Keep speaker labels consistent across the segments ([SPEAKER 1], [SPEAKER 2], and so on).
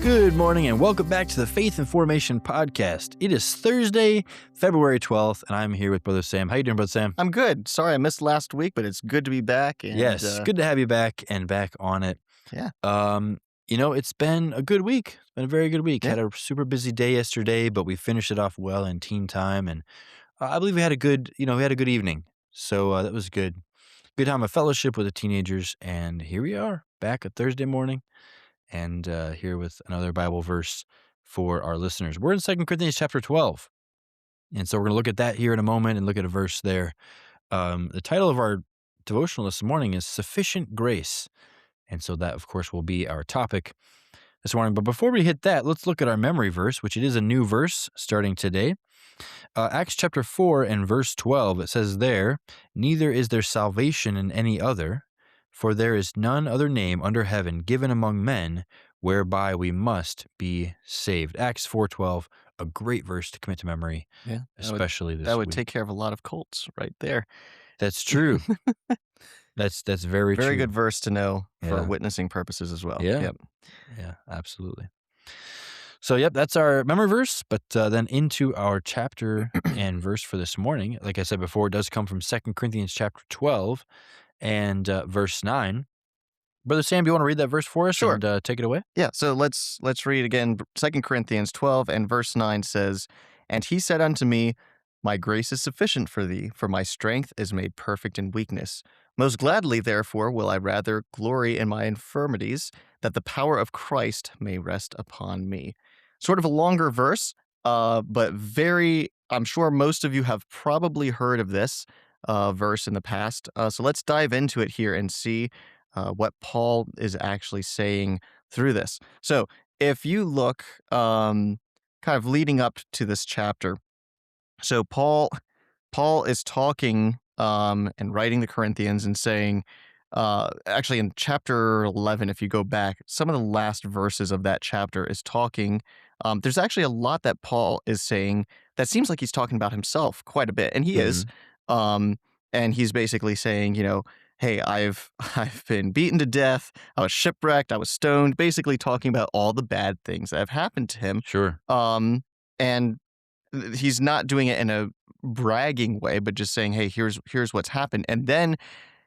[SPEAKER 1] Good morning and welcome back to the Faith and Formation Podcast. It is Thursday, February 12th, and I'm here with Brother Sam. How you doing, Brother Sam?
[SPEAKER 2] I'm good. Sorry I missed last week, but it's good to be back. And,
[SPEAKER 1] Yes, good to have you back and back on it.
[SPEAKER 2] Yeah.
[SPEAKER 1] It's been a good week. It's been a very good week.
[SPEAKER 2] Yeah.
[SPEAKER 1] Had a super busy day yesterday, but we finished it off well in teen time, and I believe we had a good evening. So that was good. Good time of fellowship with the teenagers, and here we are back at Thursday morning. And here with another Bible verse for our listeners. We're in 2 Corinthians chapter 12. And so we're going to look at that here in a moment and look at a verse there. The title of our devotional this morning is Sufficient Grace. And so that, of course, will be our topic this morning. But before we hit that, let's look at our memory verse, which it is a new verse starting today. Acts chapter 4 and verse 12, it says there, "Neither is there salvation in any other, for there is none other name under heaven given among men whereby we must be saved." Acts 4:12, a great verse to commit to memory, especially this week.
[SPEAKER 2] That would take care of a lot of cults right there.
[SPEAKER 1] That's true. That's very true.
[SPEAKER 2] Very good verse to know for witnessing purposes as well.
[SPEAKER 1] Yeah, absolutely. So, that's our memory verse, but then into our chapter and verse for this morning. Like I said before, it does come from 2 Corinthians chapter 12 and verse 9. Brother Sam, do you want to read that verse for us?
[SPEAKER 2] Sure.
[SPEAKER 1] And take it away?
[SPEAKER 2] Yeah, so let's read again. 2 Corinthians 12 and verse 9 says, "And he said unto me, My grace is sufficient for thee, for my strength is made perfect in weakness. Most gladly, therefore, will I rather glory in my infirmities, that the power of Christ may rest upon me." Sort of a longer verse, but I'm sure most of you have probably heard of this verse in the past. So let's dive into it here and see what Paul is actually saying through this. So if you look kind of leading up to this chapter, so Paul is talking and writing the Corinthians and saying, actually in chapter 11, if you go back, some of the last verses of that chapter is talking. There's actually a lot that Paul is saying that seems like he's talking about himself quite a bit, and he is. And he's basically saying, hey, I've been beaten to death, I was shipwrecked, I was stoned, basically talking about all the bad things that have happened to him.
[SPEAKER 1] Sure.
[SPEAKER 2] And he's not doing it in a bragging way, but just saying, hey, here's what's happened. And then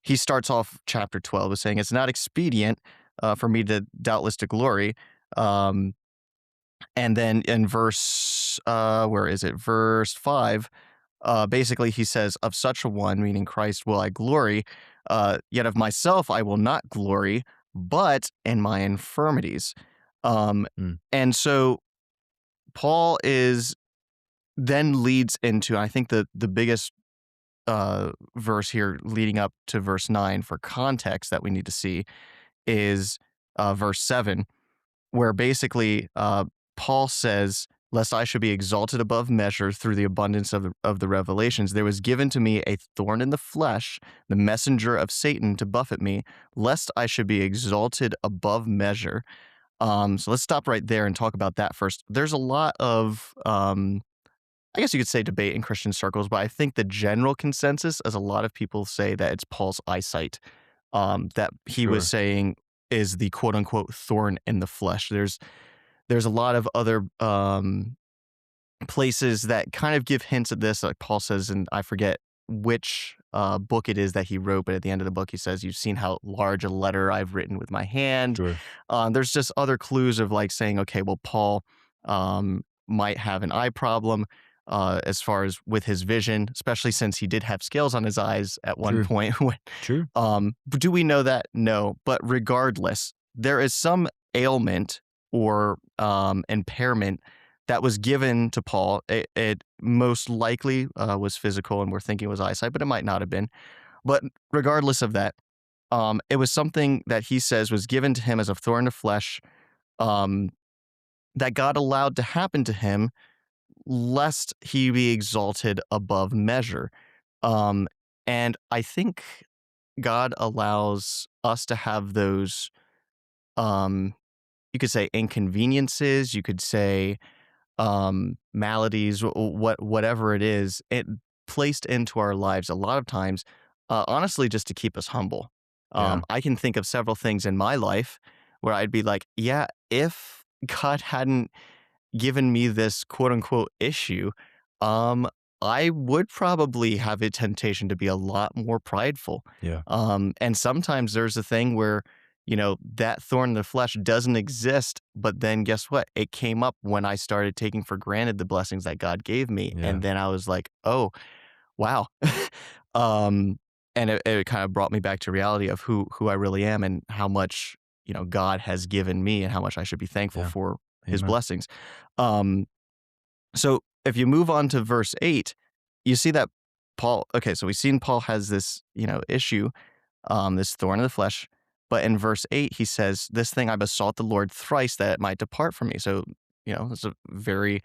[SPEAKER 2] he starts off chapter 12 with saying, it's not expedient for me to doubtless to glory. And then in verse, Verse 5, basically he says, of such a one, meaning Christ, will I glory, yet of myself I will not glory, but in my infirmities. And so Paul then leads into, I think the biggest verse here leading up to verse 9 for context that we need to see is verse 7, where basically Paul says, lest I should be exalted above measure through the abundance of the revelations, there was given to me a thorn in the flesh, the messenger of Satan to buffet me, lest I should be exalted above measure. So let's stop right there and talk about that first. There's a lot of, I guess you could say debate in Christian circles, but I think the general consensus is a lot of people say that it's Paul's eyesight that he was saying is the quote-unquote thorn in the flesh. There's a lot of other places that kind of give hints at this, like Paul says, and I forget which book it is that he wrote, but at the end of the book he says, you've seen how large a letter I've written with my hand.
[SPEAKER 1] Sure.
[SPEAKER 2] There's just other clues of like saying, okay, well, Paul might have an eye problem as far as with his vision, especially since he did have scales on his eyes at one point.
[SPEAKER 1] True.
[SPEAKER 2] Do we know that? No. But regardless, there is some ailment or impairment that was given to Paul. It most likely was physical, and we're thinking it was eyesight, but it might not have been. But regardless of that, it was something that he says was given to him as a thorn of flesh that God allowed to happen to him, lest he be exalted above measure. And I think God allows us to have those, you could say inconveniences, you could say maladies, whatever it is, it placed into our lives a lot of times, honestly, just to keep us humble. I can think of several things in my life where I'd be like, yeah, if God hadn't given me this quote unquote issue, um, I would probably have a temptation to be a lot more prideful.
[SPEAKER 1] Yeah.
[SPEAKER 2] And sometimes there's a thing where, that thorn in the flesh doesn't exist. But then guess what? It came up when I started taking for granted the blessings that God gave me.
[SPEAKER 1] Yeah.
[SPEAKER 2] And then I was like, oh, wow. um, and it kind of brought me back to reality of who I really am and how much, God has given me and how much I should be thankful
[SPEAKER 1] Yeah.
[SPEAKER 2] for his
[SPEAKER 1] Amen.
[SPEAKER 2] blessings. Um, so if you move on to verse 8, you see that so we've seen Paul has this, issue, this thorn in the flesh. But in verse 8, he says, "This thing I besought the Lord thrice that it might depart from me." So, it's a very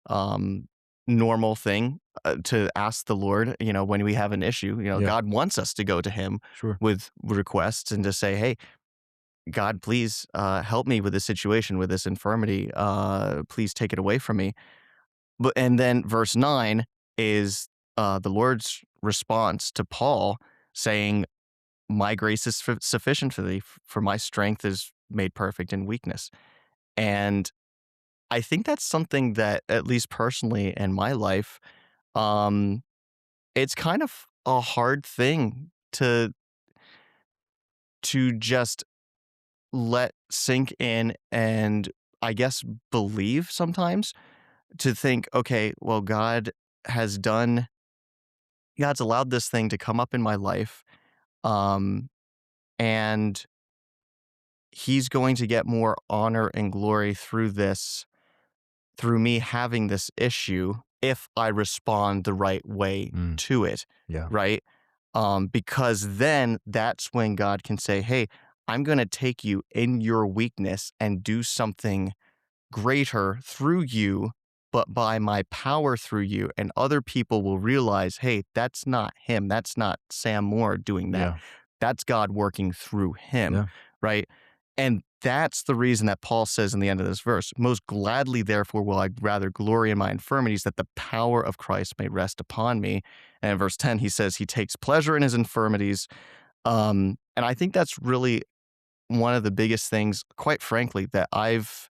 [SPEAKER 2] um, normal thing to ask the Lord, when we have an issue.
[SPEAKER 1] Yeah.
[SPEAKER 2] God wants us to go to him
[SPEAKER 1] Sure.
[SPEAKER 2] with requests and to say, "Hey, God, please help me with this situation, with this infirmity. Please take it away from me." And then verse 9 is the Lord's response to Paul saying, "My grace is sufficient for thee, for my strength is made perfect in weakness." And I think that's something that, at least personally in my life, um, it's kind of a hard thing to just let sink in and, I guess, believe sometimes, to think, okay, well, has done God's allowed this thing to come up in my life, um, and he's going to get more honor and glory through me having this issue if I respond the right way
[SPEAKER 1] Mm.
[SPEAKER 2] to it,
[SPEAKER 1] Yeah.
[SPEAKER 2] right? Because then that's when God can say, "Hey, I'm going to take you in your weakness and do something greater through you, but by my power through you." And other people will realize, hey, that's not him. That's not Sam Moore doing that.
[SPEAKER 1] Yeah.
[SPEAKER 2] That's God working through him,
[SPEAKER 1] Yeah.
[SPEAKER 2] right? And that's the reason that Paul says in the end of this verse, "Most gladly, therefore, will I rather glory in my infirmities, that the power of Christ may rest upon me." And in verse 10, he says he takes pleasure in his infirmities. And I think that's really one of the biggest things, quite frankly, that I've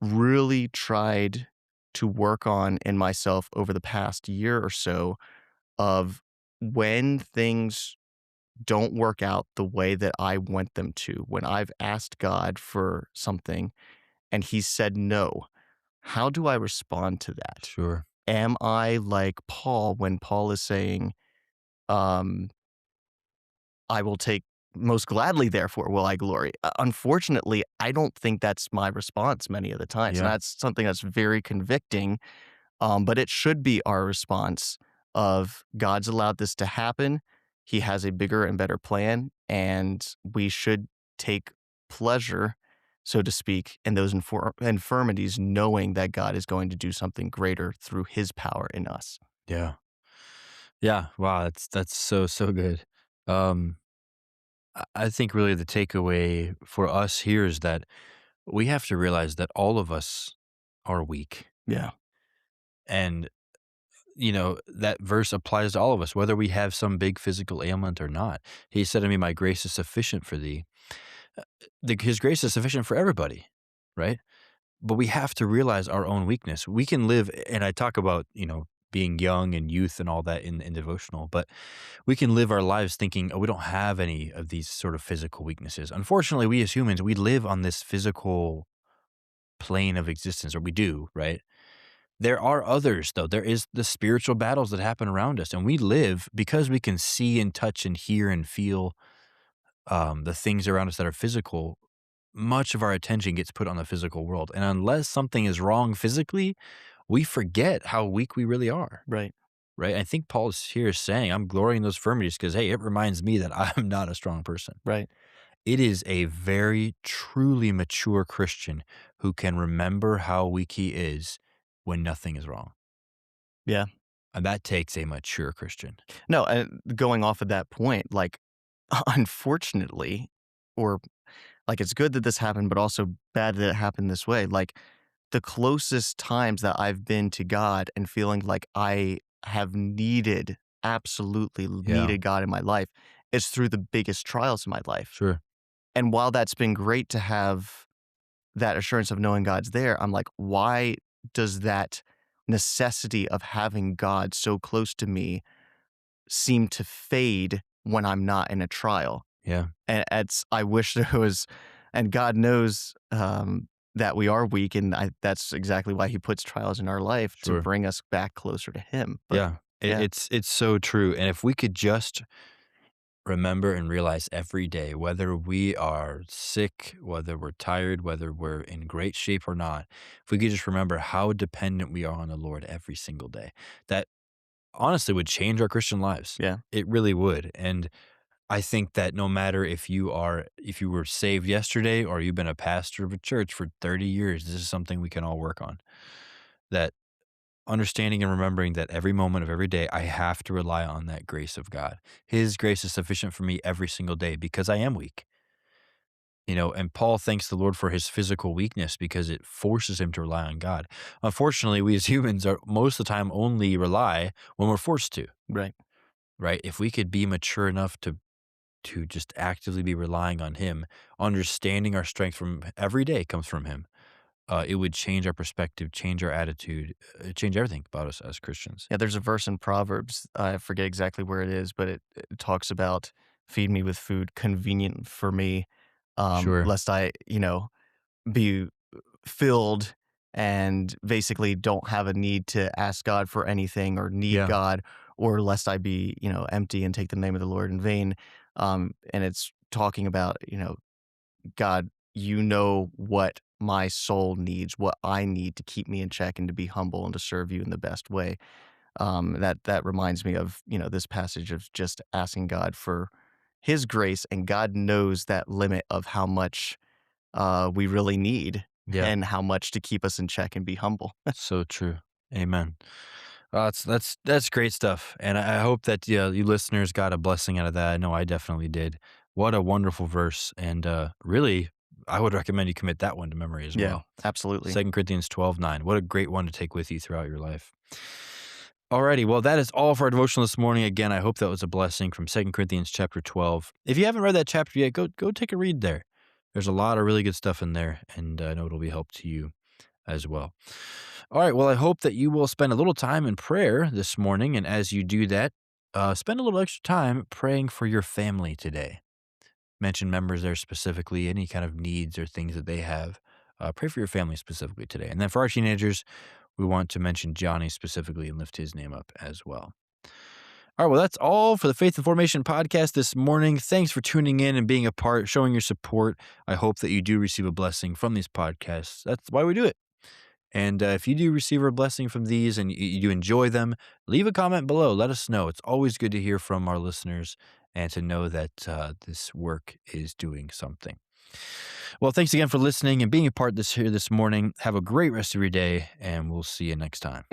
[SPEAKER 2] really tried to work on in myself over the past year or so, of when things don't work out the way that I want them to, when I've asked God for something and he said no, how do I respond to that?
[SPEAKER 1] Sure.
[SPEAKER 2] Am I like Paul when Paul is saying, um, "I will take most gladly, therefore will I glory"? Unfortunately, I don't think that's my response many of the times. And
[SPEAKER 1] Yeah.
[SPEAKER 2] that's something that's very convicting. But it should be our response of, God's allowed this to happen. He has a bigger and better plan, and we should take pleasure, so to speak, in those infirmities, knowing that God is going to do something greater through his power in us.
[SPEAKER 1] Yeah. Yeah. Wow. That's so good. Um, I think really the takeaway for us here is that we have to realize that all of us are weak.
[SPEAKER 2] Yeah.
[SPEAKER 1] And, that verse applies to all of us, whether we have some big physical ailment or not. He said to me, "My grace is sufficient for thee." Uh, His grace is sufficient for everybody, right? But we have to realize our own weakness. We can live, and I talk about, being young and youth and all that in devotional, but we can live our lives thinking, oh, we don't have any of these sort of physical weaknesses. Unfortunately, we as humans, we live on this physical plane of existence, or we do, right? There are others, though. There is the spiritual battles that happen around us, and we live because we can see and touch and hear and feel the things around us that are physical. Much of our attention gets put on the physical world, and unless something is wrong physically, we forget how weak we really are.
[SPEAKER 2] Right.
[SPEAKER 1] Right? I think Paul's here saying, I'm glorying in those infirmities because, hey, it reminds me that I'm not a strong person.
[SPEAKER 2] Right.
[SPEAKER 1] It is a very truly mature Christian who can remember how weak he is when nothing is wrong.
[SPEAKER 2] Yeah.
[SPEAKER 1] And that takes a mature Christian.
[SPEAKER 2] No, and going off of that point, like, unfortunately, or like, it's good that this happened, but also bad that it happened this way. Like, the closest times that I've been to God and feeling like I have absolutely
[SPEAKER 1] Yeah,
[SPEAKER 2] needed God in my life, is through the biggest trials in my life.
[SPEAKER 1] sure.
[SPEAKER 2] And while that's been great to have that assurance of knowing God's there, I'm like, why does that necessity of having God so close to me seem to fade when I'm not in a trial?
[SPEAKER 1] Yeah,
[SPEAKER 2] And it's I wish there was, and God knows, that we are weak, and that's exactly why He puts trials in our life to
[SPEAKER 1] sure.
[SPEAKER 2] bring us back closer to Him. But
[SPEAKER 1] Yeah,
[SPEAKER 2] yeah,
[SPEAKER 1] it's so true, and if we could just remember and realize every day, whether we are sick, whether we're tired, whether we're in great shape or not, if we could just remember how dependent we are on the Lord every single day, that honestly would change our Christian lives.
[SPEAKER 2] yeah,
[SPEAKER 1] It really would. And I think that no matter if you were saved yesterday or you've been a pastor of a church for 30 years, this is something we can all work on. That understanding and remembering that every moment of every day, I have to rely on that grace of God. His grace is sufficient for me every single day because I am weak. And Paul thanks the Lord for his physical weakness because it forces him to rely on God. Unfortunately, we as humans are most of the time only rely when we're forced to,
[SPEAKER 2] right.
[SPEAKER 1] right? If we could be mature enough to just actively be relying on him, understanding our strength from every day comes from him, it would change our perspective, change our attitude, change everything about us as Christians.
[SPEAKER 2] Yeah, there's a verse in Proverbs, I forget exactly where it is, but it talks about, "Feed me with food convenient for me,
[SPEAKER 1] Sure.
[SPEAKER 2] lest I, be filled and basically don't have a need to ask God for anything or need
[SPEAKER 1] Yeah.
[SPEAKER 2] God, or lest I be, empty and take the name of the Lord in vain." And it's talking about, God, you know what my soul needs, what I need to keep me in check and to be humble and to serve you in the best way. That reminds me of, this passage of just asking God for His grace, and God knows that limit of how much we really need
[SPEAKER 1] Yeah.
[SPEAKER 2] and how much to keep us in check and be humble.
[SPEAKER 1] So true. Amen. That's great stuff, and I hope that you listeners got a blessing out of that. I know I definitely did. What a wonderful verse, and really, I would recommend you commit that one to memory as
[SPEAKER 2] Yeah,
[SPEAKER 1] well.
[SPEAKER 2] absolutely.
[SPEAKER 1] 2 Corinthians 12:9. What a great one to take with you throughout your life. Alrighty, well, that is all for our devotional this morning. Again, I hope that was a blessing from 2 Corinthians chapter 12. If you haven't read that chapter yet, go take a read there. There's a lot of really good stuff in there, and I know it'll be help to you as well. All right. Well, I hope that you will spend a little time in prayer this morning. And as you do that, spend a little extra time praying for your family today. Mention members there specifically, any kind of needs or things that they have. Pray for your family specifically today. And then for our teenagers, we want to mention Johnny specifically and lift his name up as well. All right. Well, that's all for the Faith and Formation podcast this morning. Thanks for tuning in and being a part, showing your support. I hope that you do receive a blessing from these podcasts. That's why we do it. And if you do receive a blessing from these and you do enjoy them, leave a comment below. Let us know. It's always good to hear from our listeners and to know that this work is doing something. Well, thanks again for listening and being a part of this here this morning. Have a great rest of your day, and we'll see you next time.